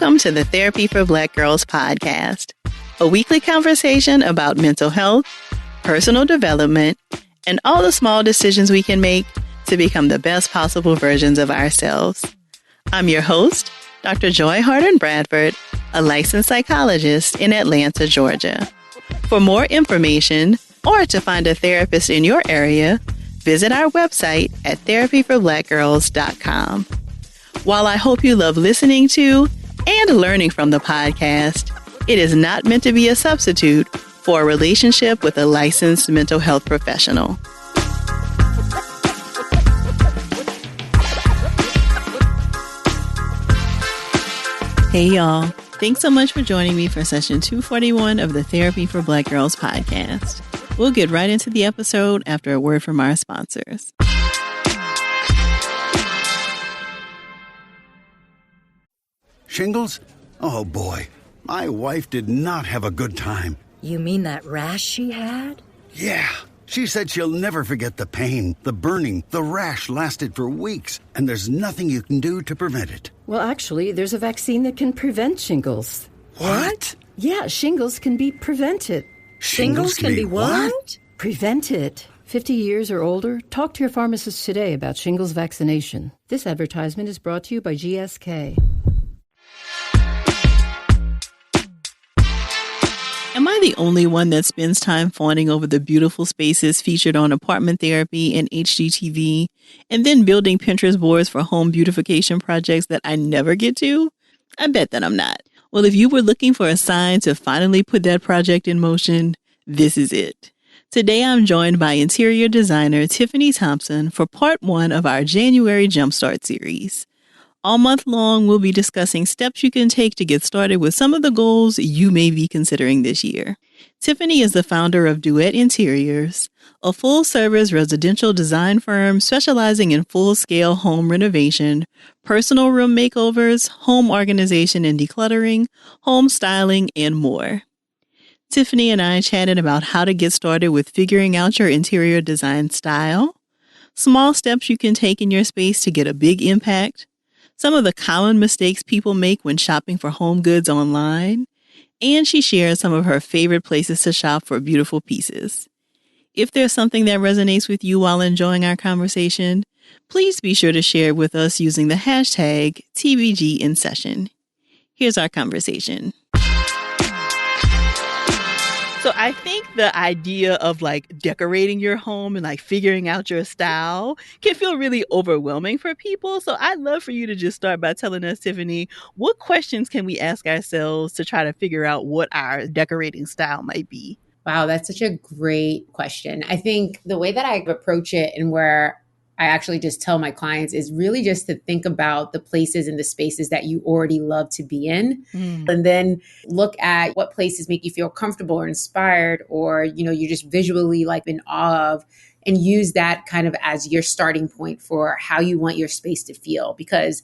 Welcome to the Therapy for Black Girls podcast, a weekly conversation about mental health, personal development, and all the small decisions we can make to become the best possible versions of ourselves. I'm your host, Dr. Joy Harden Bradford, a licensed psychologist in Atlanta, Georgia. For more information or to find a therapist in your area, visit our website at therapyforblackgirls.com. While I hope you love listening to and learning from the podcast, it is not meant to be a substitute for a relationship with a licensed mental health professional. Hey y'all, thanks so much for joining me for session 241 of the Therapy for Black Girls podcast. We'll get right into the episode after a word from our sponsors. Shingles? Oh boy, my wife did not have a good time. You mean that rash she had? Yeah, she said she'll never forget the pain, the burning, the rash lasted for weeks, and there's nothing you can do to prevent it. Well, actually, there's a vaccine that can prevent shingles. What? Yeah, shingles can be prevented. Shingles can be what? Prevented. 50 years or older, talk to your pharmacist today about shingles vaccination. This advertisement is brought to you by GSK. Am I the only one that spends time fawning over the beautiful spaces featured on Apartment Therapy and HGTV, and then building Pinterest boards for home beautification projects that I never get to? I bet that I'm not. Well, if you were looking for a sign to finally put that project in motion, this is it. Today, I'm joined by interior designer Tiffany Thompson for part 1 of our January Jumpstart series. All month long, we'll be discussing steps you can take to get started with some of the goals you may be considering this year. Tiffany is the founder of Duet Interiors, a full-service residential design firm specializing in full-scale home renovation, personal room makeovers, home organization and decluttering, home styling, and more. Tiffany and I chatted about how to get started with figuring out your interior design style, small steps you can take in your space to get a big impact, some of the common mistakes people make when shopping for home goods online, and she shares some of her favorite places to shop for beautiful pieces. If there's something that resonates with you while enjoying our conversation, please be sure to share it with us using the hashtag TBGInSession. Here's our conversation. So I think the idea of decorating your home and figuring out your style can feel really overwhelming for people. So I'd love for you to just start by telling us, Tiffany, what questions can we ask ourselves to try to figure out what our decorating style might be? Wow, that's such a great question. I think the way that I approach it and where I actually just tell my clients is really just to think about the places and the spaces that you already love to be in. And then look at what places make you feel comfortable or inspired, or, you're just visually in awe of, and use that kind of as your starting point for how you want your space to feel. Because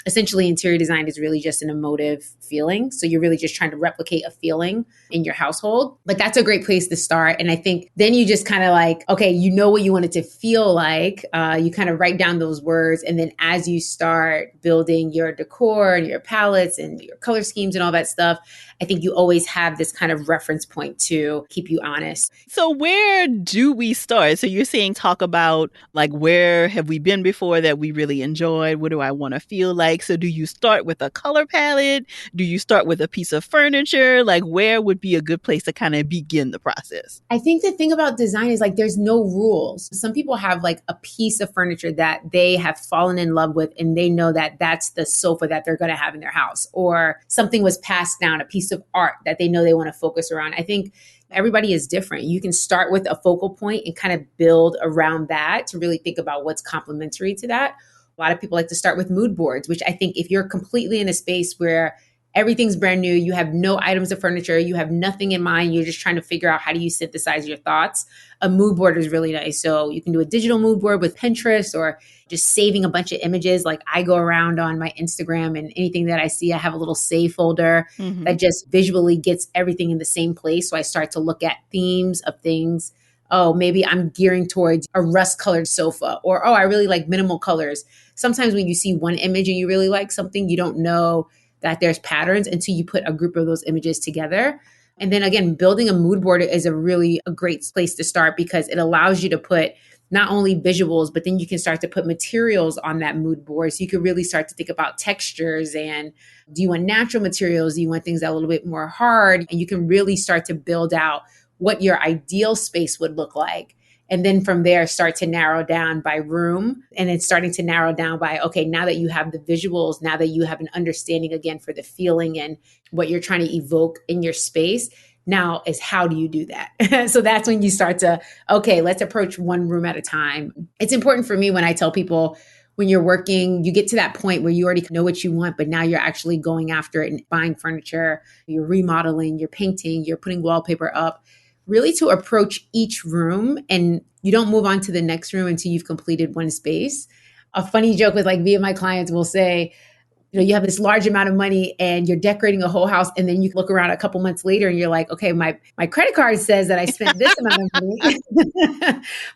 essentially interior design is really just an emotive feeling. So you're really just trying to replicate a feeling in your household. But that's a great place to start. And I think then you just kind of okay, you know what you want it to feel like. You kind of write down those words. And then as you start building your decor and your palettes and your color schemes and all that stuff, I think you always have this kind of reference point to keep you honest. So where do we start? So you're saying talk about where have we been before that we really enjoyed? What do I want to feel like? So do you start with a color palette? Do you start with a piece of furniture? Where would be a good place to kind of begin the process? I think the thing about design is there's no rules. Some people have a piece of furniture that they have fallen in love with, and they know that that's the sofa that they're going to have in their house, or something was passed down, a piece of art that they know they want to focus around. I think everybody is different. You can start with a focal point and kind of build around that to really think about what's complementary to that. A lot of people like to start with mood boards, which I think if you're completely in a space where everything's brand new, you have no items of furniture, you have nothing in mind, you're just trying to figure out how do you synthesize your thoughts, a mood board is really nice. So you can do a digital mood board with Pinterest, or just saving a bunch of images. I go around on my Instagram, and anything that I see, I have a little save folder that just visually gets everything in the same place. So I start to look at themes of things. Oh, maybe I'm gearing towards a rust colored sofa, or, oh, I really like minimal colors. Sometimes when you see one image and you really like something, you don't know that there's patterns until you put a group of those images together. And then again, building a mood board is a great place to start because it allows you to put not only visuals, but then you can start to put materials on that mood board. So you can really start to think about textures and do you want natural materials? Do you want things that are a little bit more hard? And you can really start to build out what your ideal space would look like. And then from there, start to narrow down by room and then starting to narrow down by, okay, now that you have the visuals, now that you have an understanding again for the feeling and what you're trying to evoke in your space, now is how do you do that? So that's when you start to, okay, let's approach one room at a time. It's important for me when I tell people, when you're working, you get to that point where you already know what you want, but now you're actually going after it and buying furniture, you're remodeling, you're painting, you're putting wallpaper up, really to approach each room and you don't move on to the next room until you've completed one space. A funny joke with like me and my clients will say, you have this large amount of money and you're decorating a whole house. And then you look around a couple months later and you're like, okay, my credit card says that I spent this amount of money.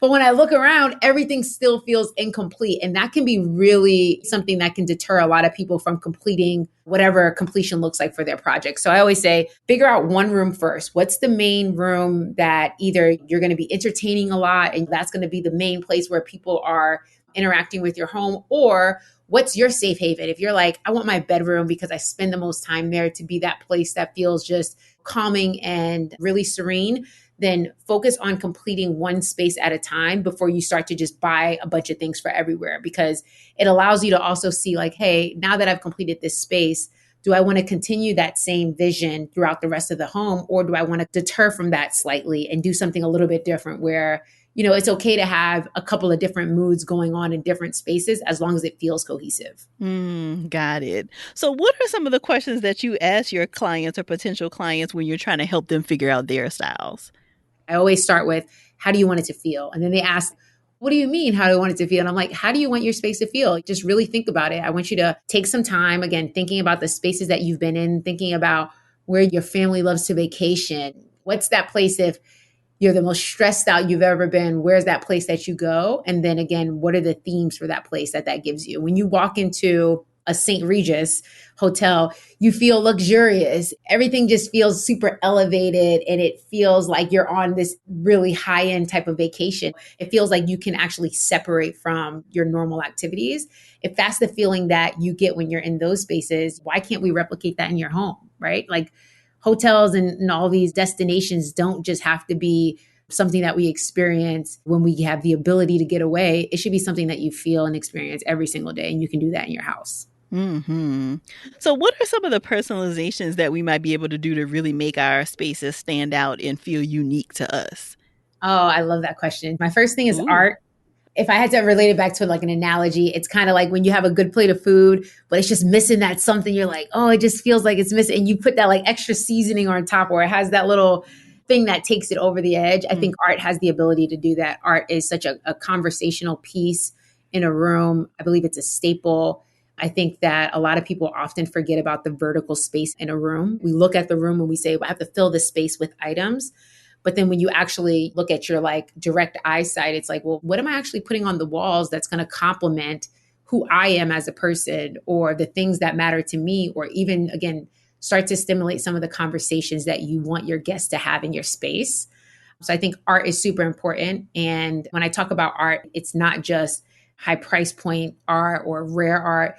But when I look around, everything still feels incomplete. And that can be really something that can deter a lot of people from completing whatever completion looks like for their project. So I always say, figure out one room first. What's the main room that either you're going to be entertaining a lot and that's going to be the main place where people are interacting with your home, or what's your safe haven? If you're like, I want my bedroom because I spend the most time there to be that place that feels just calming and really serene, then focus on completing one space at a time before you start to just buy a bunch of things for everywhere, because it allows you to also see like, hey, now that I've completed this space, do I want to continue that same vision throughout the rest of the home? Or do I want to deter from that slightly and do something a little bit different where it's okay to have a couple of different moods going on in different spaces as long as it feels cohesive. Got it. So what are some of the questions that you ask your clients or potential clients when you're trying to help them figure out their styles? I always start with, how do you want it to feel? And then they ask, what do you mean? How do I want it to feel? And I'm like, how do you want your space to feel? Just really think about it. I want you to take some time, again, thinking about the spaces that you've been in, thinking about where your family loves to vacation. What's that place if you're the most stressed out you've ever been? Where's that place that you go? And then again, what are the themes for that place that gives you? When you walk into a St. Regis hotel, you feel luxurious. Everything just feels super elevated and it feels like you're on this really high-end type of vacation. It feels like you can actually separate from your normal activities. If that's the feeling that you get when you're in those spaces, why can't we replicate that in your home, right? Like hotels and all these destinations don't just have to be something that we experience when we have the ability to get away. It should be something that you feel and experience every single day. And you can do that in your house. So what are some of the personalizations that we might be able to do to really make our spaces stand out and feel unique to us? Oh, I love that question. My first thing is art. If I had to relate it back to like an analogy, it's kind of like when you have a good plate of food, but it's just missing that something. You're like, oh, it just feels like it's missing. And you put that like extra seasoning on top, or it has that little thing that takes it over the edge. I think art has the ability to do that. Art is such a conversational piece in a room. I believe it's a staple. I think that a lot of people often forget about the vertical space in a room. We look at the room and we say, well, I have to fill this space with items. But then when you actually look at your like direct eyesight, it's like, well, what am I actually putting on the walls that's going to complement who I am as a person, or the things that matter to me, or even, again, start to stimulate some of the conversations that you want your guests to have in your space. So I think art is super important. And when I talk about art, it's not just high price point art or rare art.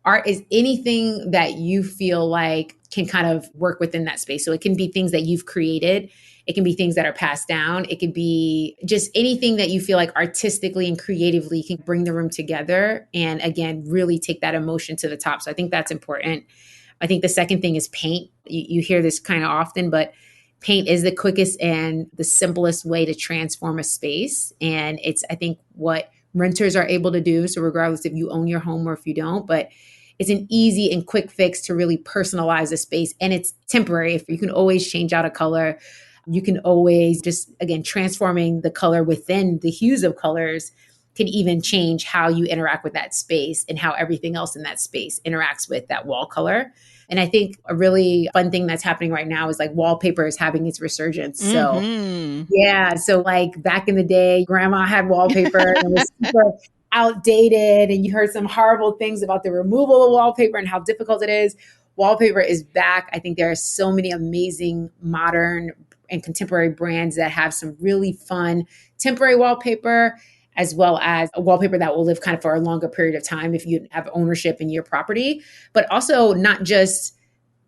Art is anything that you feel like can kind of work within that space. So it can be things that you've created. It can be things that are passed down. It could be just anything that you feel like artistically and creatively can bring the room together. And again, really take that emotion to the top. So I think that's important. I think the second thing is paint. You hear this kind of often, but paint is the quickest and the simplest way to transform a space. And it's, I think, what renters are able to do. So regardless if you own your home or if you don't, but it's an easy and quick fix to really personalize a space. And it's temporary. If you can always change out a color, you can always just, again, transforming the color within the hues of colors can even change how you interact with that space and how everything else in that space interacts with that wall color. And I think a really fun thing that's happening right now is like wallpaper is having its resurgence. So yeah, so like back in the day, grandma had wallpaper and it was super outdated and you heard some horrible things about the removal of wallpaper and how difficult it is. Wallpaper is back. I think there are so many amazing modern and contemporary brands that have some really fun temporary wallpaper, as well as a wallpaper that will live kind of for a longer period of time if you have ownership in your property. But also not just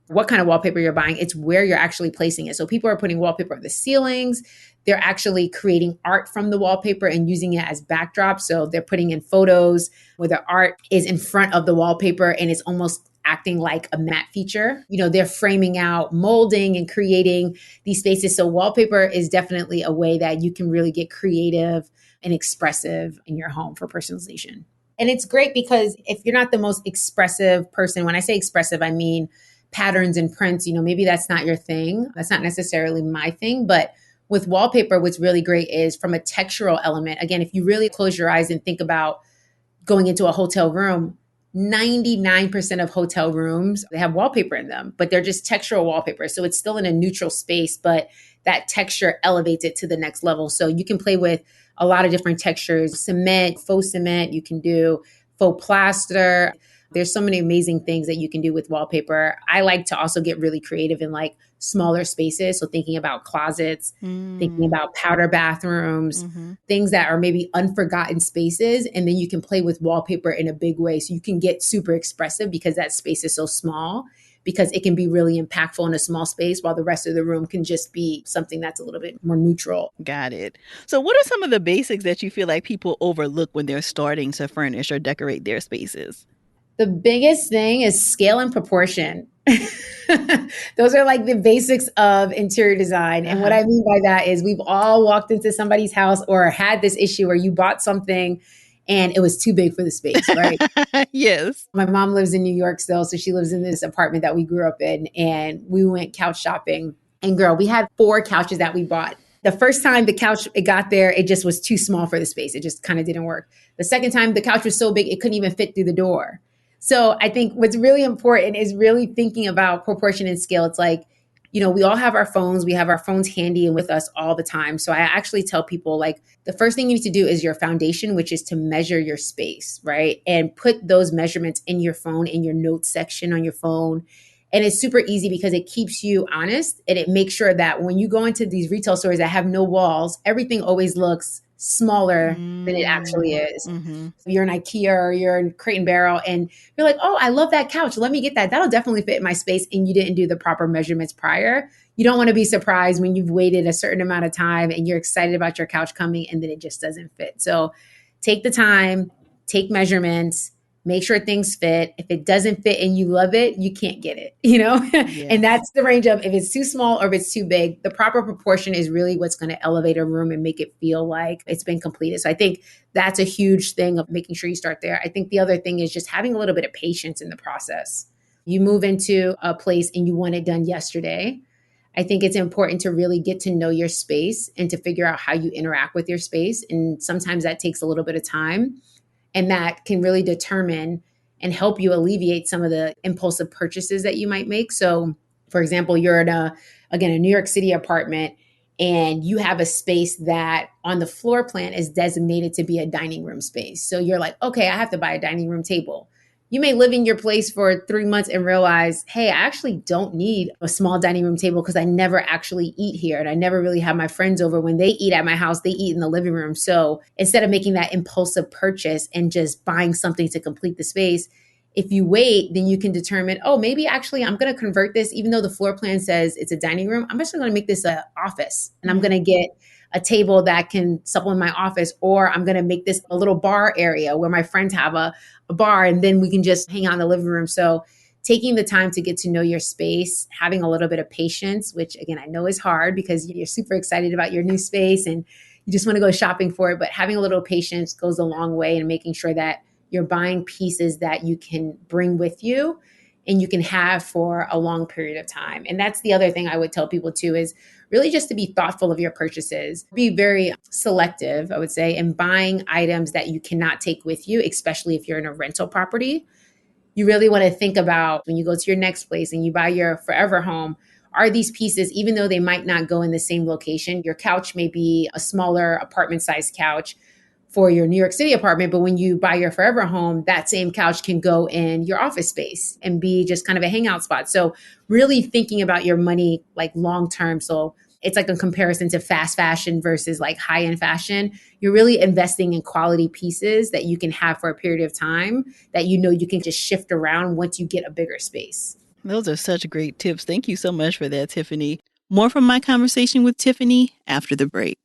what kind of wallpaper you're buying, it's where you're actually placing it. So people are putting wallpaper on the ceilings. They're actually creating art from the wallpaper and using it as backdrop. So they're putting in photos where the art is in front of the wallpaper and it's almost acting like a matte feature. They're framing out molding and creating these spaces. So wallpaper is definitely a way that you can really get creative and expressive in your home for personalization. And it's great because if you're not the most expressive person, when I say expressive, I mean patterns and prints, maybe that's not your thing. That's not necessarily my thing. But with wallpaper, what's really great is from a textural element. Again, if you really close your eyes and think about going into a hotel room, 99% of hotel rooms, they have wallpaper in them, but they're just textural wallpaper. So it's still in a neutral space, but that texture elevates it to the next level. So you can play with a lot of different textures, cement, faux cement, you can do faux plaster. There's so many amazing things that you can do with wallpaper. I like to also get really creative in like smaller spaces. So thinking about closets, thinking about powder bathrooms, things that are maybe unforgotten spaces. And then you can play with wallpaper in a big way. So you can get super expressive because that space is so small, because it can be really impactful in a small space while the rest of the room can just be something that's a little bit more neutral. Got it. So what are some of the basics that you feel like people overlook when they're starting to furnish or decorate their spaces? The biggest thing is scale and proportion. Those are like the basics of interior design. And what I mean by that is we've all walked into somebody's house or had this issue where you bought something and it was too big for the space, right? Yes. My mom lives in New York still, so she lives in this apartment that we grew up in, and we went couch shopping. And girl, we had 4 couches that we bought. The first time the couch, it got there, it just was too small for the space. It just kind of didn't work. The second time, the couch was so big, it couldn't even fit through the door. So I think what's really important is really thinking about proportion and scale. It's like, we all have our phones. We have our phones handy and with us all the time. So I actually tell people like the first thing you need to do is your foundation, which is to measure your space, right? And put those measurements in your phone, in your notes section on your phone. And it's super easy because it keeps you honest and it makes sure that when you go into these retail stores that have no walls, everything always looks smaller than it actually is. If you're in IKEA or you're in Crate and Barrel and you're like, oh, I love that couch. Let me get that. That'll definitely fit in my space. And you didn't do the proper measurements prior. You don't want to be surprised when you've waited a certain amount of time and you're excited about your couch coming and then it just doesn't fit. So take the time, take measurements, make sure things fit. If it doesn't fit and you love it, you can't get it, Yes. And that's the range of if it's too small or if it's too big, the proper proportion is really what's going to elevate a room and make it feel like it's been completed. So I think that's a huge thing of making sure you start there. I think the other thing is just having a little bit of patience in the process. You move into a place and you want it done yesterday. I think it's important to really get to know your space and to figure out how you interact with your space. And sometimes that takes a little bit of time. And that can really determine and help you alleviate some of the impulsive purchases that you might make. So, for example, you're in a New York City apartment and you have a space that on the floor plan is designated to be a dining room space. So you're like, okay, I have to buy a dining room table. You may live in your place for 3 months and realize, hey, I actually don't need a small dining room table because I never actually eat here. And I never really have my friends over. When they eat at my house, they eat in the living room. So instead of making that impulsive purchase and just buying something to complete the space, if you wait, then you can determine, oh, maybe actually I'm going to convert this, even though the floor plan says it's a dining room, I'm actually going to make this an office. And I'm going to get a table that can supplement my office, or I'm going to make this a little bar area where my friends have a bar and then we can just hang out in the living room. So taking the time to get to know your space, having a little bit of patience, which again, I know is hard because you're super excited about your new space and you just want to go shopping for it. But having a little patience goes a long way in making sure that you're buying pieces that you can bring with you and you can have for a long period of time. And that's the other thing I would tell people too, is really just to be thoughtful of your purchases. Be very selective, I would say, in buying items that you cannot take with you, especially if you're in a rental property. You really want to think about when you go to your next place and you buy your forever home, are these pieces, even though they might not go in the same location, your couch may be a smaller apartment-sized couch for your New York City apartment. But when you buy your forever home, that same couch can go in your office space and be just kind of a hangout spot. So really thinking about your money like long term. So it's like a comparison to fast fashion versus like high end fashion. You're really investing in quality pieces that you can have for a period of time that you know you can just shift around once you get a bigger space. Those are such great tips. Thank you so much for that, Tiffany. More from my conversation with Tiffany after the break.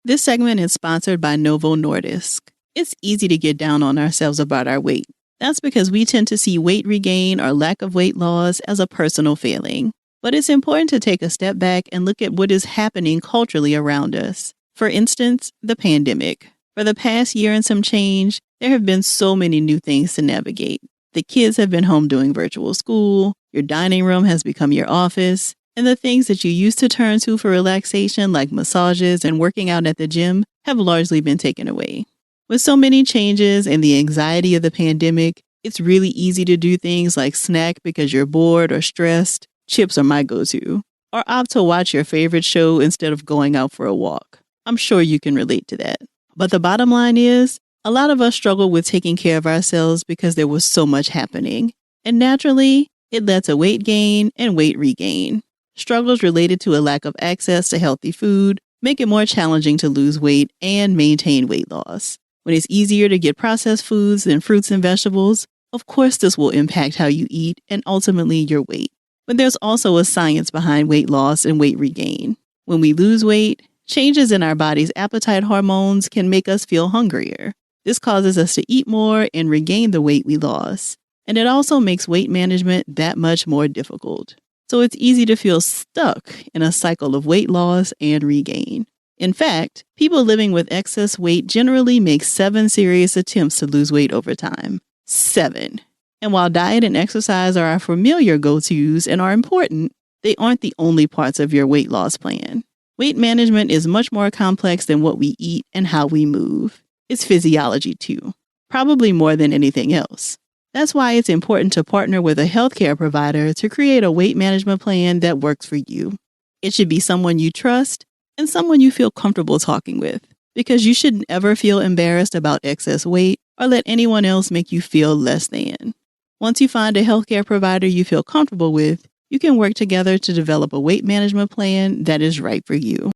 This segment is sponsored by Novo Nordisk. It's easy to get down on ourselves about our weight. That's because we tend to see weight regain or lack of weight loss as a personal failing. But it's important to take a step back and look at what is happening culturally around us. For instance, the pandemic. For the past year and some change, there have been so many new things to navigate. The kids have been home doing virtual school, your dining room has become your office, and the things that you used to turn to for relaxation, like massages and working out at the gym, have largely been taken away. With so many changes and the anxiety of the pandemic, it's really easy to do things like snack because you're bored or stressed. Chips are my go-to. Or opt to watch your favorite show instead of going out for a walk. I'm sure you can relate to that. But the bottom line is, a lot of us struggle with taking care of ourselves because there was so much happening. And naturally, it led to weight gain and weight regain. Struggles related to a lack of access to healthy food make it more challenging to lose weight and maintain weight loss. When it's easier to get processed foods than fruits and vegetables, of course this will impact how you eat and ultimately your weight. But there's also a science behind weight loss and weight regain. When we lose weight, changes in our body's appetite hormones can make us feel hungrier. This causes us to eat more and regain the weight we lost. And it also makes weight management that much more difficult. So it's easy to feel stuck in a cycle of weight loss and regain. In fact, people living with excess weight generally make 7 serious attempts to lose weight over time. 7. And while diet and exercise are our familiar go-tos and are important, they aren't the only parts of your weight loss plan. Weight management is much more complex than what we eat and how we move. It's physiology too, probably more than anything else. That's why it's important to partner with a healthcare provider to create a weight management plan that works for you. It should be someone you trust and someone you feel comfortable talking with, because you shouldn't ever feel embarrassed about excess weight or let anyone else make you feel less than. Once you find a healthcare provider you feel comfortable with, you can work together to develop a weight management plan that is right for you.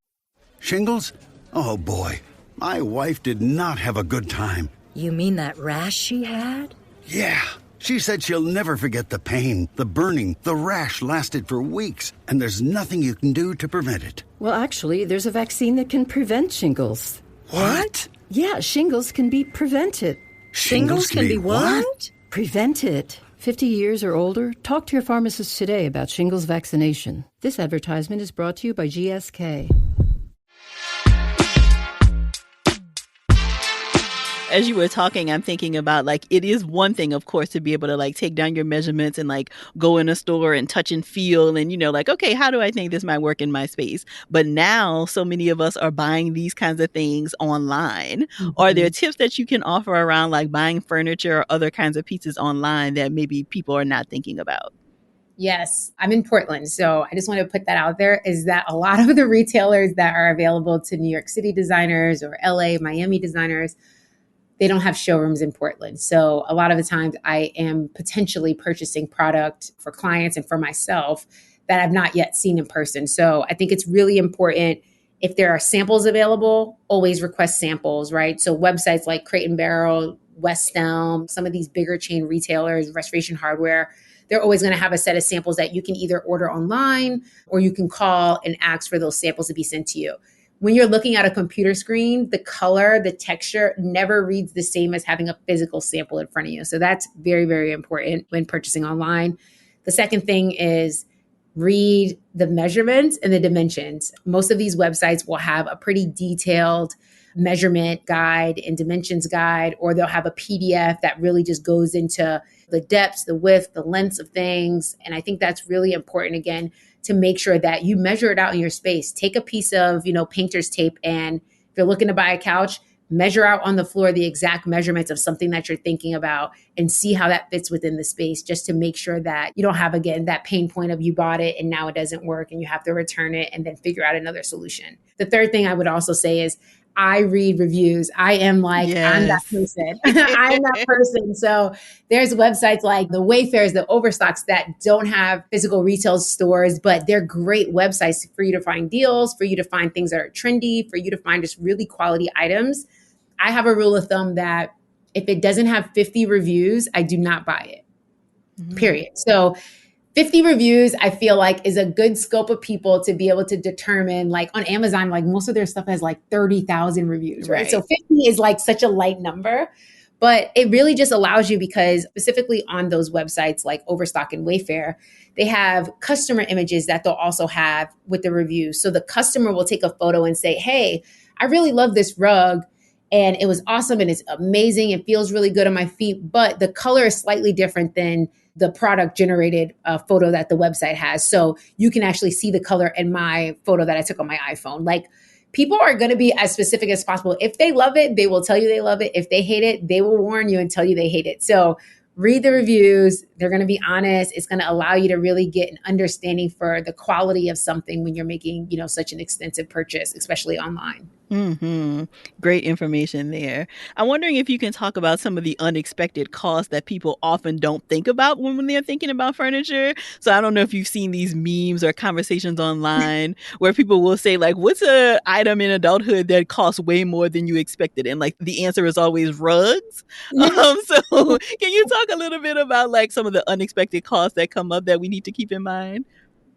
Shingles? Oh boy, my wife did not have a good time. You mean that rash she had? Yeah, she said she'll never forget the pain, the burning, the rash lasted for weeks, and there's nothing you can do to prevent it. Well, actually, there's a vaccine that can prevent shingles. What? Yeah, shingles can be prevented. Shingles can be what? Prevented. 50 years or older? Talk to your pharmacist today about shingles vaccination. This advertisement is brought to you by GSK. As you were talking, I'm thinking about like, it is one thing, of course, to be able to like take down your measurements and like go in a store and touch and feel and, like, okay, how do I think this might work in my space? But now so many of us are buying these kinds of things online. Mm-hmm. Are there tips that you can offer around like buying furniture or other kinds of pieces online that maybe people are not thinking about? Yes, I'm in Portland. So I just want to put that out there, is that a lot of the retailers that are available to New York City designers or LA, Miami designers, they don't have showrooms in Portland. So a lot of the times I am potentially purchasing product for clients and for myself that I've not yet seen in person. So I think it's really important, if there are samples available, always request samples, right? So websites like Crate and Barrel, West Elm, some of these bigger chain retailers, Restoration Hardware, they're always going to have a set of samples that you can either order online or you can call and ask for those samples to be sent to you. When you're looking at a computer screen, the color, the texture never reads the same as having a physical sample in front of you. So that's very, very important when purchasing online. The second thing is read the measurements and the dimensions. Most of these websites will have a pretty detailed measurement guide and dimensions guide, or they'll have a PDF that really just goes into the depths, the width, the lengths of things. And I think that's really important, again, to make sure that you measure it out in your space. Take a piece of, painter's tape, and if you're looking to buy a couch, measure out on the floor the exact measurements of something that you're thinking about and see how that fits within the space, just to make sure that you don't have, again, that pain point of you bought it and now it doesn't work and you have to return it and then figure out another solution. The third thing I would also say is I read reviews. I'm that Yes. person. I'm that person. So there's websites like the Wayfairs, the Overstocks that don't have physical retail stores, but they're great websites for you to find deals, for you to find things that are trendy, for you to find just really quality items. I have a rule of thumb that if it doesn't have 50 reviews, I do not buy it, period. So 50 reviews, I feel like, is a good scope of people to be able to determine, like on Amazon, like most of their stuff has like 30,000 reviews, right? So 50 is like such a light number, but it really just allows you, because specifically on those websites like Overstock and Wayfair, they have customer images that they'll also have with the reviews. So the customer will take a photo and say, hey, I really love this rug. And it was awesome and it's amazing. It feels really good on my feet, but the color is slightly different than the product generated photo that the website has. So you can actually see the color in my photo that I took on my iPhone. Like, people are going to be as specific as possible. If they love it, they will tell you they love it. If they hate it, they will warn you and tell you they hate it. So read the reviews. They're going to be honest. It's going to allow you to really get an understanding for the quality of something when you're making, such an extensive purchase, especially online. Great information there. I'm wondering if you can talk about some of the unexpected costs that people often don't think about when they're thinking about furniture. So I don't know if you've seen these memes or conversations online where people will say, like, what's an item in adulthood that costs way more than you expected? And like the answer is always rugs. So can you talk a little bit about like some of the unexpected costs that come up that we need to keep in mind?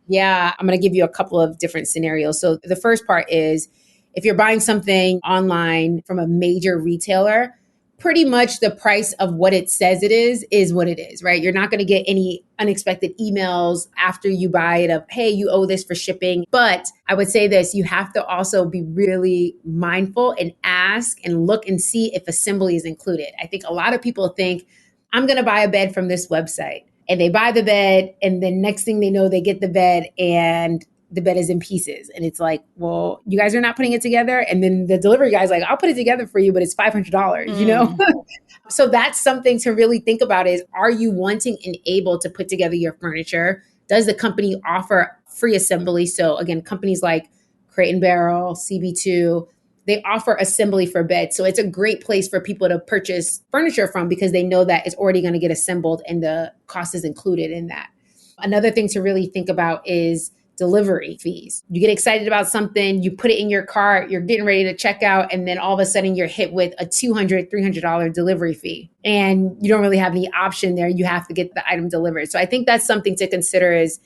Yeah, I'm going to give you a couple of different scenarios. So the first part is, if you're buying something online from a major retailer, pretty much the price of what it says it is what it is, right? You're not going to get any unexpected emails after you buy it of, hey, you owe this for shipping. But I would say this, you have to also be really mindful and ask and look and see if assembly is included. I think a lot of people think, I'm going to buy a bed from this website. And they buy the bed, and then next thing they know, they get the bed and the bed is in pieces. And it's like, well, you guys are not putting it together. And then the delivery guy's like, I'll put it together for you, but it's $500, So that's something to really think about is, are you wanting and able to put together your furniture? Does the company offer free assembly? So again, companies like Crate and Barrel, CB2, they offer assembly for beds. So it's a great place for people to purchase furniture from, because they know that it's already going to get assembled and the cost is included in that. Another thing to really think about is delivery fees. You get excited about something, you put it in your cart, you're getting ready to check out, and then all of a sudden you're hit with a $200, $300 delivery fee. And you don't really have any option there. You have to get the item delivered. So I think that's something to consider, is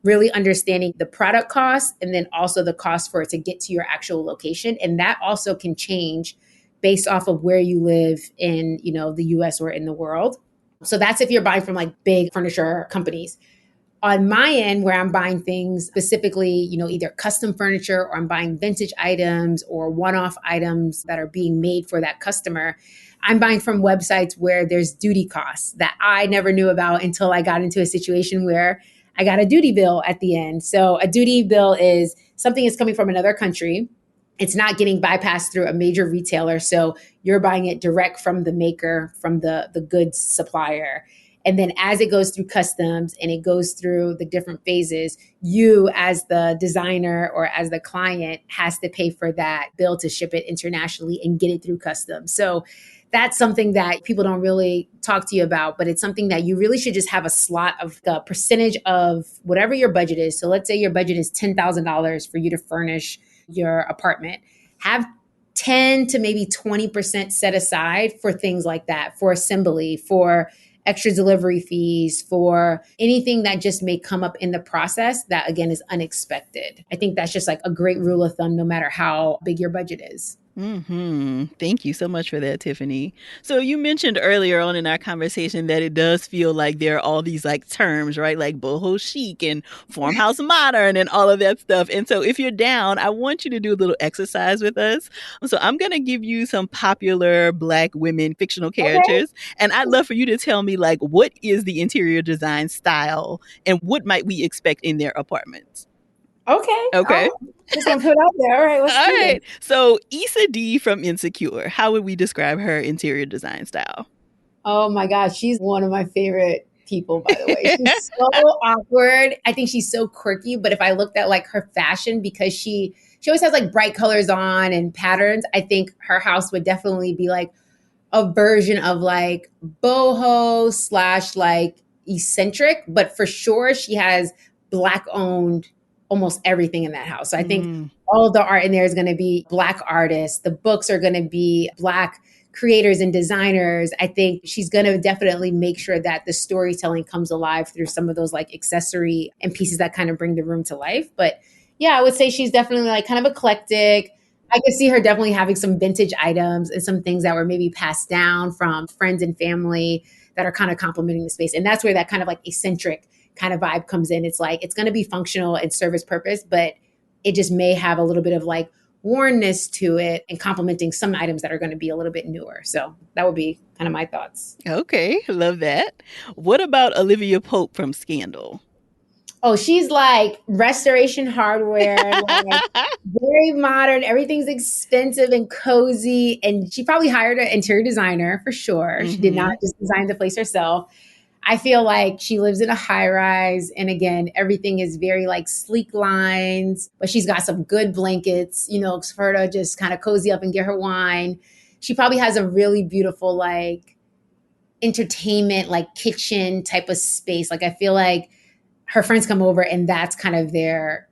really understanding the product cost and then also the cost for it to get to your actual location. And that also can change based off of where you live in, the US or in the world. So that's if you're buying from like big furniture companies. On my end, where I'm buying things specifically, either custom furniture, or I'm buying vintage items or one-off items that are being made for that customer, I'm buying from websites where there's duty costs that I never knew about until I got into a situation where I got a duty bill at the end. So a duty bill is something that's coming from another country. It's not getting bypassed through a major retailer. So you're buying it direct from the maker, from the goods supplier. And then as it goes through customs and it goes through the different phases, you as the designer or as the client has to pay for that bill to ship it internationally and get it through customs. So that's something that people don't really talk to you about, but it's something that you really should just have a slot of the percentage of whatever your budget is. So let's say your budget is $10,000 for you to furnish your apartment. Have 10 to maybe 20% set aside for things like that, for assembly, for extra delivery fees, for anything that just may come up in the process that, again, is unexpected. I think that's just like a great rule of thumb, no matter how big your budget is. Thank you so much for that, Tiffany. So you mentioned earlier on in our conversation that it does feel like there are all these like terms, right? Like boho chic and farmhouse modern and all of that stuff. And so if you're down, I want you to do a little exercise with us. So I'm going to give you some popular Black women fictional characters. Okay. And I'd love for you to tell me, like, what is the interior design style and what might we expect in their apartments? Okay. Okay. Just gonna put it out there. All right, let's All do this. right. So Issa D from Insecure, how would we describe her interior design style? Oh my gosh, she's one of my favorite people, by the way. She's so awkward. I think she's so quirky, but if I looked at like her fashion, because she always has like bright colors on and patterns, I think her house would definitely be like a version of like boho slash like eccentric, but for sure she has black owned almost everything in that house. So I think all of the art in there is going to be black artists. The books are going to be black creators and designers. I think she's going to definitely make sure that the storytelling comes alive through some of those like accessory and pieces that kind of bring the room to life. But yeah, I would say she's definitely like kind of eclectic. I could see her definitely having some vintage items and some things that were maybe passed down from friends and family that are kind of complementing the space. And that's where that kind of like eccentric kind of vibe comes in. It's like it's going to be functional and service purpose, but it just may have a little bit of like wornness to it and complementing some items that are going to be a little bit newer. So that would be kind of my thoughts. Okay, love that. What about Olivia Pope from Scandal? Oh, she's like restoration hardware, like very modern. Everything's expensive and cozy. And she probably hired an interior designer for sure. She did not just design the place herself. I feel like she lives in a high rise. And again, everything is very like sleek lines, but she's got some good blankets, you know, for her to just kind of cozy up and get her wine. She probably has a really beautiful, like entertainment, like kitchen type of space. Like I feel like her friends come over and that's kind of their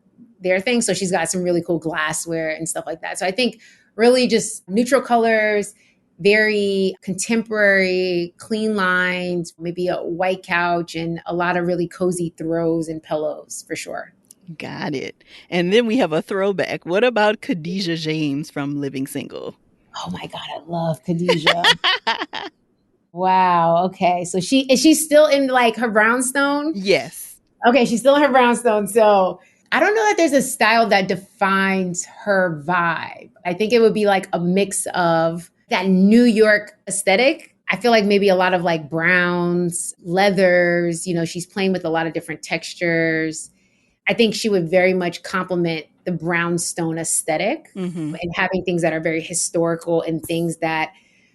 thing. So she's got some really cool glassware and stuff like that. So I think really just neutral colors, very contemporary, clean lines, maybe a white couch and a lot of really cozy throws and pillows for sure. Got it. And then we have a throwback. What about Khadijah James from Living Single? Oh my God, I love Khadijah. Wow. Okay. So she's still in like her brownstone? Yes. Okay, she's still in her brownstone. So I don't know that there's a style that defines her vibe. I think it would be like a mix of that New York aesthetic. I feel like maybe a lot of like browns, leathers, you know, she's playing with a lot of different textures. I think she would very much complement the brownstone aesthetic and having things that are very historical and things that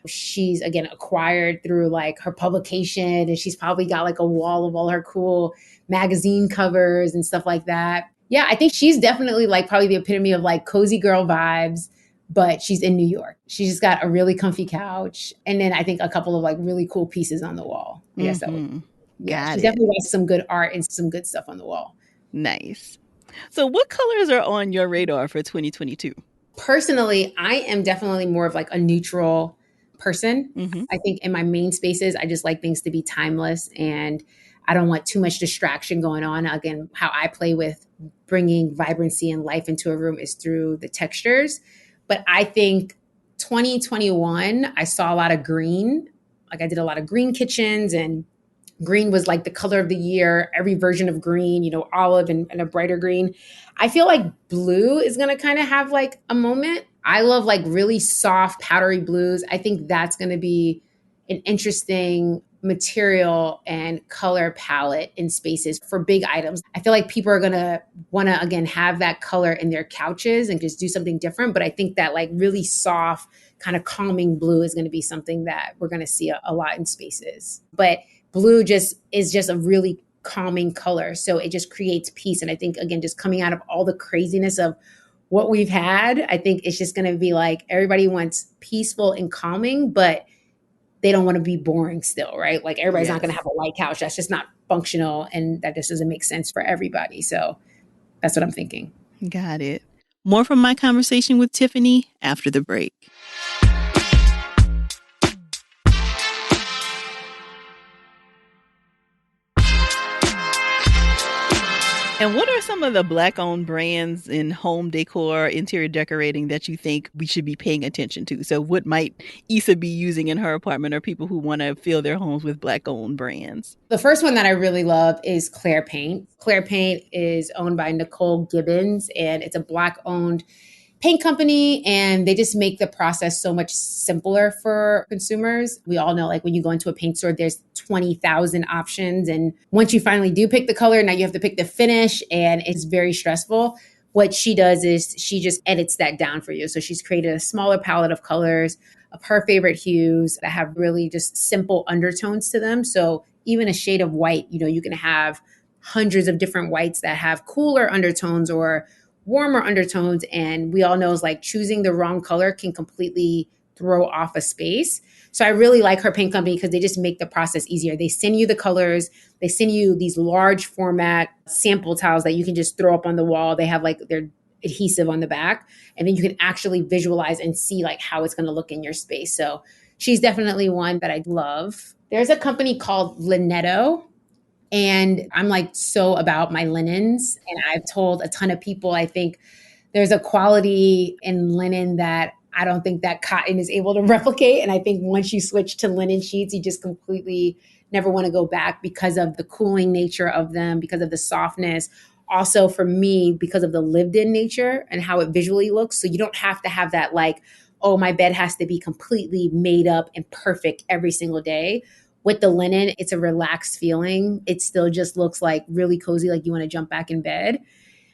she's again acquired through like her publication, and she's probably got like a wall of all her cool magazine covers and stuff like that. Yeah, I think she's definitely like probably the epitome of like cozy girl vibes, but she's in New York. She's just got a really comfy couch and then I think a couple of like really cool pieces on the wall. I guess that would, yeah, Got she's it. definitely got some good art and some good stuff on the wall. Nice. So what colors are on your radar for 2022? Personally, I am definitely more of like a neutral person. I think in my main spaces, I just like things to be timeless and I don't want too much distraction going on. Again, how I play with bringing vibrancy and life into a room is through the textures. But I think 2021, I saw a lot of green. Like I did a lot of green kitchens and green was like the color of the year, every version of green, you know, olive and a brighter green. I feel like blue is going to kind of have like a moment. I love like really soft, powdery blues. I think that's going to be an interesting material and color palette in spaces for big items. I feel like people are going to want to, again, have that color in their couches and just do something different. But I think that like really soft, kind of calming blue is going to be something that we're going to see a lot in spaces. But blue just is just a really calming color. So it just creates peace. And I think, again, just coming out of all the craziness of what we've had, I think it's just going to be like everybody wants peaceful and calming, but they don't want to be boring still, right? Like everybody's not going to have a light couch. That's just not functional. And that just doesn't make sense for everybody. So that's what I'm thinking. Got it. More from my conversation with Tiffany after the break. And what are some of the Black-owned brands in home decor, interior decorating that you think we should be paying attention to? So what might Issa be using in her apartment, or people who want to fill their homes with Black-owned brands? The first one that I really love is Claire Paint. Claire Paint is owned by Nicole Gibbons, and it's a Black-owned paint company, and they just make the process so much simpler for consumers. We all know, like when you go into a paint store, there's 20,000 options. And once you finally do pick the color, now you have to pick the finish, and it's very stressful. What she does is she just edits that down for you. So she's created a smaller palette of colors of her favorite hues that have really just simple undertones to them. So even a shade of white, you can have hundreds of different whites that have cooler undertones or warmer undertones. And we all know is like choosing the wrong color can completely throw off a space. So I really like her paint company because they just make the process easier. They send you the colors. They send you these large format sample tiles that you can just throw up on the wall. They have like their adhesive on the back, and then you can actually visualize and see like how it's going to look in your space. So she's definitely one that I love. There's a company called Linetto, and I'm like so about my linens. And I've told a ton of people, I think there's a quality in linen that I don't think that cotton is able to replicate. And I think once you switch to linen sheets, you just completely never want to go back because of the cooling nature of them, because of the softness. Also for me, because of the lived in nature and how it visually looks. So you don't have to have that like, oh, my bed has to be completely made up and perfect every single day. With the linen, it's a relaxed feeling. It still just looks like really cozy, like you want to jump back in bed.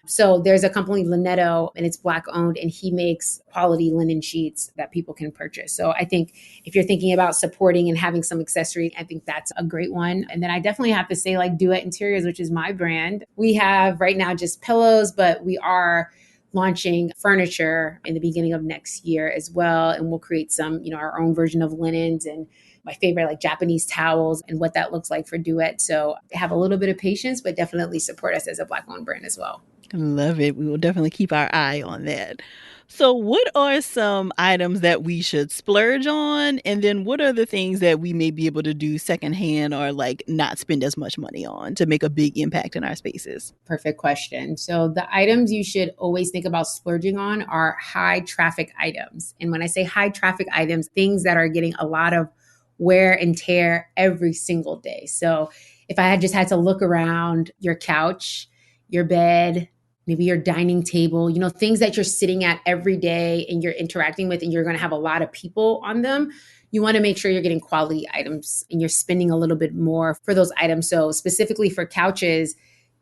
So there's a company, Linetto, and it's Black owned, and he makes quality linen sheets that people can purchase. So I think if you're thinking about supporting and having some accessory, I think that's a great one. And then I definitely have to say like Duet Interiors, which is my brand. We have right now just pillows, but we are launching furniture in the beginning of next year as well. And we'll create some, our own version of linens and my favorite like Japanese towels and what that looks like for Duet. So have a little bit of patience, but definitely support us as a Black owned brand as well. Love it. We will definitely keep our eye on that. So what are some items that we should splurge on? And then what are the things that we may be able to do secondhand or like not spend as much money on to make a big impact in our spaces? Perfect question. So the items you should always think about splurging on are high traffic items. And when I say high traffic items, things that are getting a lot of wear and tear every single day. So if I had just had to look around your couch, your bed, maybe your dining table, things that you're sitting at every day and you're interacting with, and you're going to have a lot of people on them, you want to make sure you're getting quality items and you're spending a little bit more for those items. So specifically for couches,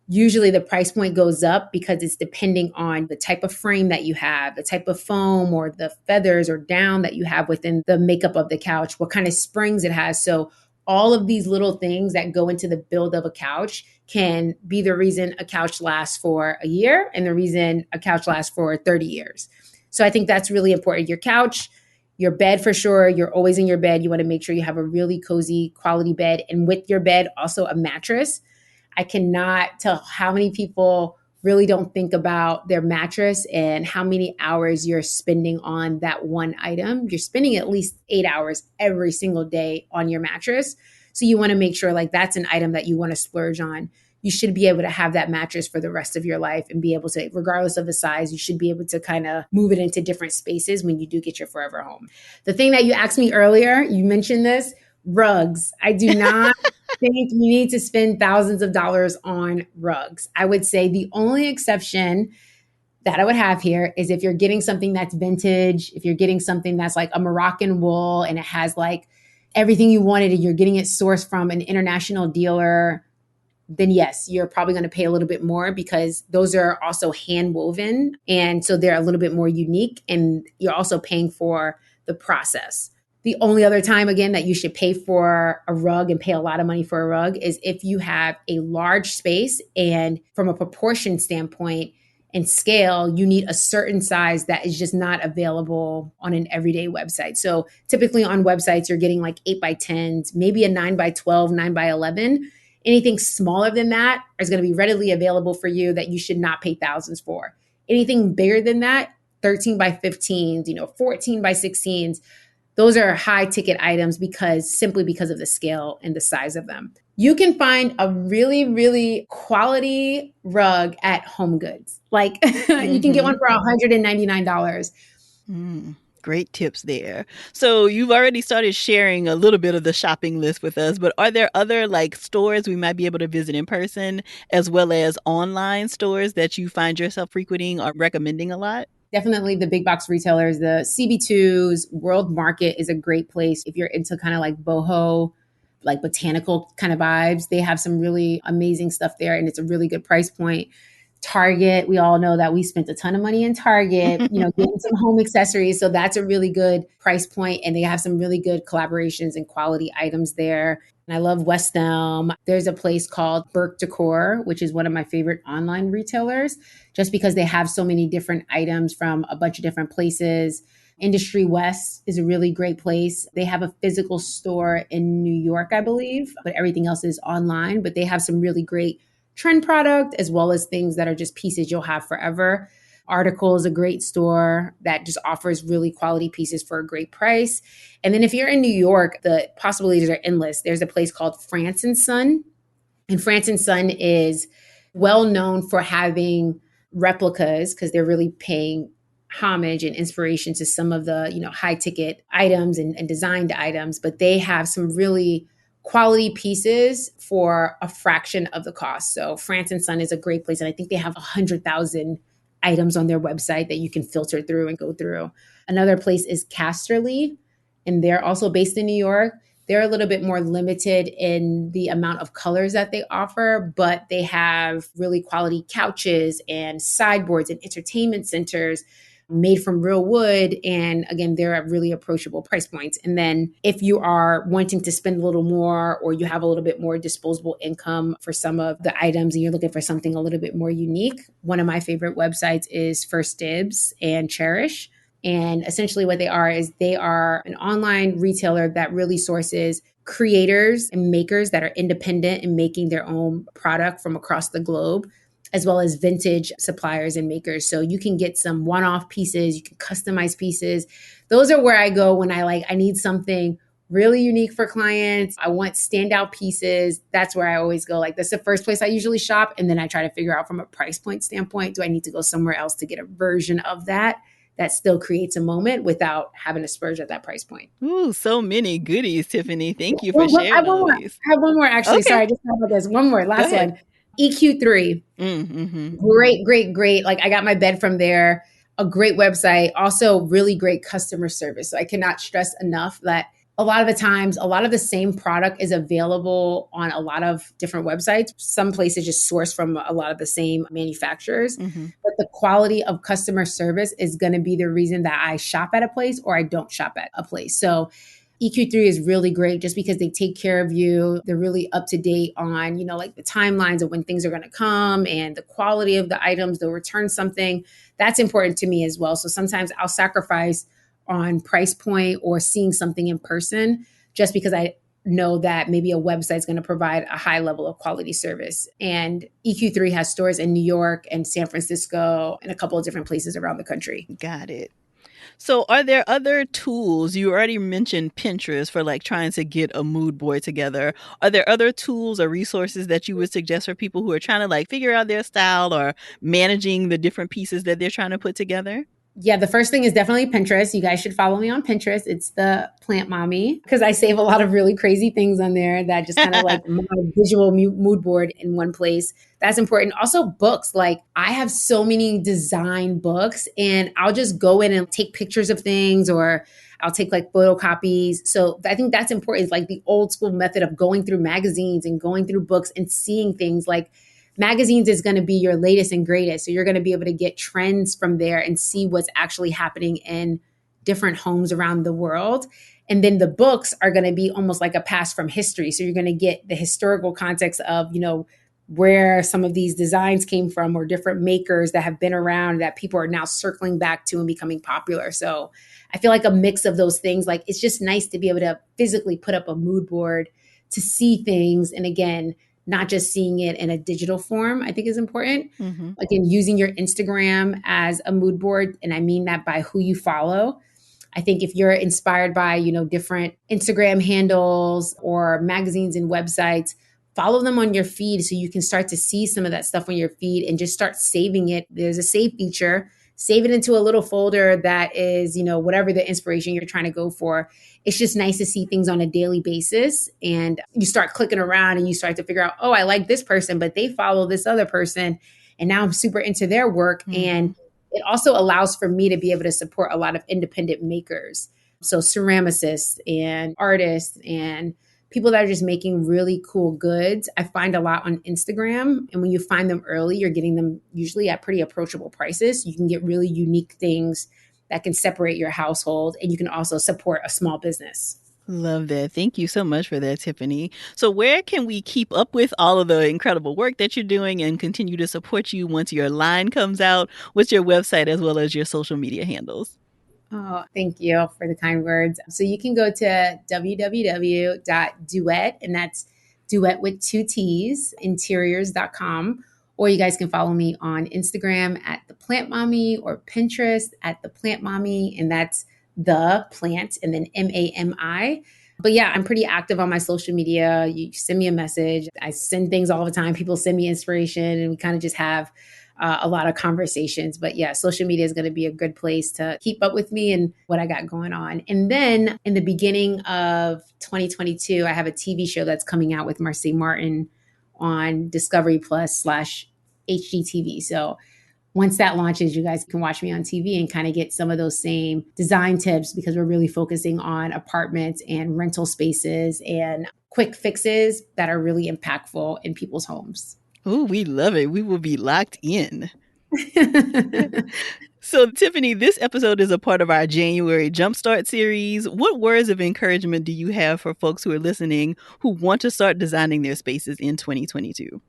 usually the price point goes up because it's depending on the type of frame that you have, the type of foam or the feathers or down that you have within the makeup of the couch, what kind of springs it has. So all of these little things that go into the build of a couch can be the reason a couch lasts for a year and the reason a couch lasts for 30 years. So I think that's really important. Your couch, your bed for sure, you're always in your bed. You want to make sure you have a really cozy quality bed. And with your bed, also a mattress. I cannot tell how many people really don't think about their mattress and how many hours you're spending on that one item. You're spending at least 8 hours every single day on your mattress. So you want to make sure like that's an item that you want to splurge on. You should be able to have that mattress for the rest of your life and be able to, regardless of the size, you should be able to kind of move it into different spaces when you do get your forever home. The thing that you asked me earlier, you mentioned this, rugs. I do not think you need to spend thousands of dollars on rugs. I would say the only exception that I would have here is if you're getting something that's vintage, if you're getting something that's like a Moroccan wool and it has like everything you wanted and you're getting it sourced from an international dealer, then yes, you're probably going to pay a little bit more because those are also hand woven. And so they're a little bit more unique and you're also paying for the process. The only other time, again, that you should pay for a rug and pay a lot of money for a rug is if you have a large space and from a proportion standpoint and scale, you need a certain size that is just not available on an everyday website. So typically on websites, you're getting like 8x10s, maybe a 9x12, 9x11. Anything smaller than that is going to be readily available for you that you should not pay thousands for. Anything bigger than that, 13x15s, 14x16s, those are high ticket items simply because of the scale and the size of them. You can find a really, really quality rug at Home Goods. Like you can get one for $199. Great tips there. So you've already started sharing a little bit of the shopping list with us, but are there other like stores we might be able to visit in person as well as online stores that you find yourself frequenting or recommending a lot? definitely the big box retailers, the CB2s, World Market is a great place. If you're into kind of like boho, like botanical kind of vibes, they have some really amazing stuff there and it's a really good price point. Target, we all know that we spent a ton of money in Target, getting some home accessories. So that's a really good price point, and they have some really good collaborations and quality items there. And I love West Elm. There's a place called Burke Decor, which is one of my favorite online retailers, just because they have so many different items from a bunch of different places. Industry West is a really great place. They have a physical store in New York, I believe, but everything else is online. But they have some really great trend product as well as things that are just pieces you'll have forever. Article is a great store that just offers really quality pieces for a great price. And then if you're in New York, the possibilities are endless. There's a place called France and Son. And France and Son is well known for having replicas because they're really paying homage and inspiration to some of the, high ticket items and designed items, but they have some really quality pieces for a fraction of the cost. So France and Son is a great place. And I think they have 100,000 items on their website that you can filter through and go through. Another place is Casterly, and they're also based in New York. They're a little bit more limited in the amount of colors that they offer, but they have really quality couches and sideboards and entertainment centers made from real wood. And again, they're at really approachable price points. And then if you are wanting to spend a little more or you have a little bit more disposable income for some of the items and you're looking for something a little bit more unique, one of my favorite websites is First Dibs and Cherish. And essentially what they are is they are an online retailer that really sources creators and makers that are independent and making their own product from across the globe, as well as vintage suppliers and makers. So you can get some one-off pieces, you can customize pieces. Those are where I go when I need something really unique for clients. I want standout pieces. That's where I always go. That's the first place I usually shop. And then I try to figure out from a price point standpoint, do I need to go somewhere else to get a version of that still creates a moment without having to splurge at that price point? Ooh, so many goodies, Tiffany. Thank you for sharing all these. I have one more, actually. Okay. Sorry, I just thought about this. One more, Go last ahead. one. EQ3. Mm-hmm. Great. I got my bed from there. A great website. Also, really great customer service. So I cannot stress enough that a lot of the times, a lot of the same product is available on a lot of different websites. Some places just source from a lot of the same manufacturers. Mm-hmm. But the quality of customer service is going to be the reason that I shop at a place or I don't shop at a place. So EQ3 is really great just because they take care of you. They're really up to date on, the timelines of when things are going to come and the quality of the items. They'll return something. That's important to me as well. So sometimes I'll sacrifice on price point or seeing something in person just because I know that maybe a website is going to provide a high level of quality service. And EQ3 has stores in New York and San Francisco and a couple of different places around the country. Got it. So are there other tools? You already mentioned Pinterest for trying to get a mood board together. Are there other tools or resources that you would suggest for people who are trying to figure out their style or managing the different pieces that they're trying to put together? Yeah, the first thing is definitely Pinterest. You guys should follow me on Pinterest. It's the Plant Mommy because I save a lot of really crazy things on there that just kind of my visual mood board in one place. That's important. Also books. I have so many design books and I'll just go in and take pictures of things or I'll take photocopies. So I think that's important. It's the old school method of going through magazines and going through books and seeing things magazines is going to be your latest and greatest. So you're going to be able to get trends from there and see what's actually happening in different homes around the world. And then the books are going to be almost like a pass from history. So you're going to get the historical context of, where some of these designs came from or different makers that have been around that people are now circling back to and becoming popular. So I feel like a mix of those things, it's just nice to be able to physically put up a mood board to see things. And again, not just seeing it in a digital form, I think is important. Mm-hmm. Again, using your Instagram as a mood board. And I mean that by who you follow. I think if you're inspired by, different Instagram handles or magazines and websites, follow them on your feed so you can start to see some of that stuff on your feed and just start saving it. There's a save feature. Save it into a little folder that is, whatever the inspiration you're trying to go for. It's just nice to see things on a daily basis. And you start clicking around and you start to figure out, oh, I like this person, but they follow this other person. And now I'm super into their work. Mm-hmm. And It also allows for me to be able to support a lot of independent makers. So ceramicists and artists and people that are just making really cool goods. I find a lot on Instagram. And when you find them early, you're getting them usually at pretty approachable prices. You can get really unique things that can separate your household, and you can also support a small business. Love that. Thank you so much for that, Tiffany. So where can we keep up with all of the incredible work that you're doing and continue to support you once your line comes out? What's your website as well as your social media handles? Oh, thank you for the kind words. So you can go to www.duet, and that's duet with 2 T's, interiors.com. Or you guys can follow me on Instagram at The Plant Mommy or Pinterest at The Plant Mommy, and that's The Plant and then MAMI. But yeah, I'm pretty active on my social media. You send me a message. I send things all the time. People send me inspiration, and we kind of just have a lot of conversations. But yeah, social media is going to be a good place to keep up with me and what I got going on. And then in the beginning of 2022, I have a TV show that's coming out with Marcy Martin on Discovery Plus / HGTV. So once that launches, you guys can watch me on TV and kind of get some of those same design tips, because we're really focusing on apartments and rental spaces and quick fixes that are really impactful in people's homes. Oh, we love it. We will be locked in. So, Tiffany, this episode is a part of our January Jumpstart series. What words of encouragement do you have for folks who are listening who want to start designing their spaces in 2022?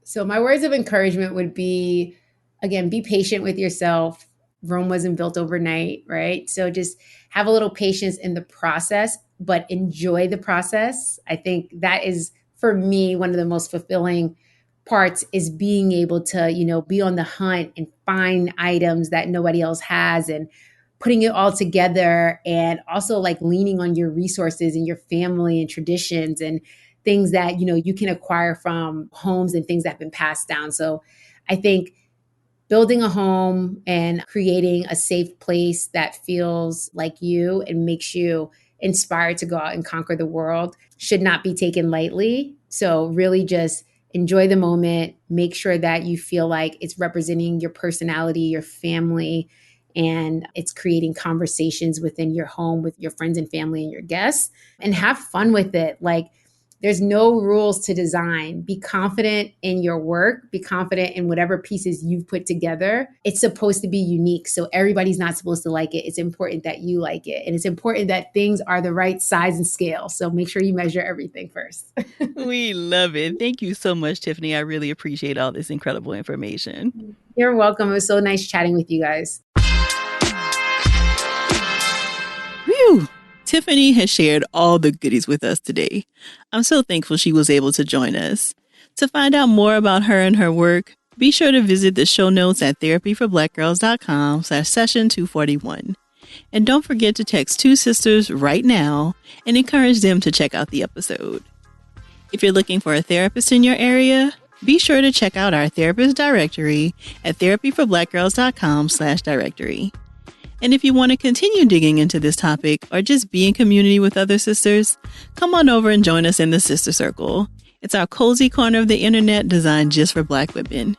So my words of encouragement would be, again, be patient with yourself. Rome wasn't built overnight, right? So just have a little patience in the process, but enjoy the process. I think that is, for me, one of the most fulfilling parts, is being able to, be on the hunt and find items that nobody else has and putting it all together, and also like leaning on your resources and your family and traditions and things that, you can acquire from homes and things that have been passed down. So I think building a home and creating a safe place that feels like you and makes you inspired to go out and conquer the world should not be taken lightly. So really just enjoy the moment, make sure that you feel like it's representing your personality, your family, and it's creating conversations within your home with your friends and family and your guests, and have fun with it. Like, there's no rules to design. Be confident in your work. Be confident in whatever pieces you've put together. It's supposed to be unique. So everybody's not supposed to like it. It's important that you like it. And it's important that things are the right size and scale. So make sure you measure everything first. We love it. Thank you so much, Tiffany. I really appreciate all this incredible information. You're welcome. It was so nice chatting with you guys. Whew. Tiffany has shared all the goodies with us today. I'm so thankful she was able to join us. To find out more about her and her work, be sure to visit the show notes at therapyforblackgirls.com/session241. And don't forget to text 2 sisters right now and encourage them to check out the episode. If you're looking for a therapist in your area, be sure to check out our therapist directory at therapyforblackgirls.com/directory. And if you want to continue digging into this topic or just be in community with other sisters, come on over and join us in the Sister Circle. It's our cozy corner of the internet designed just for Black women.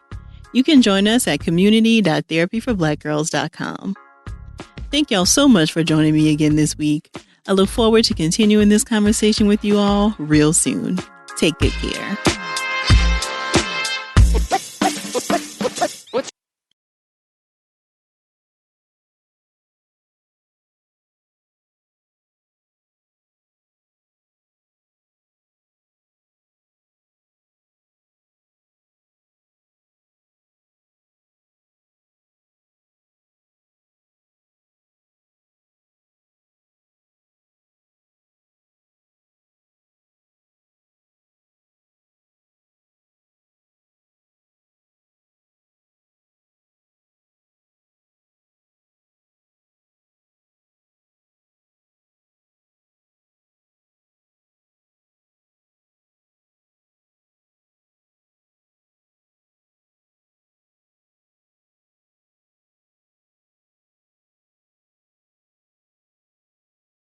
You can join us at community.therapyforblackgirls.com. Thank y'all so much for joining me again this week. I look forward to continuing this conversation with you all real soon. Take good care.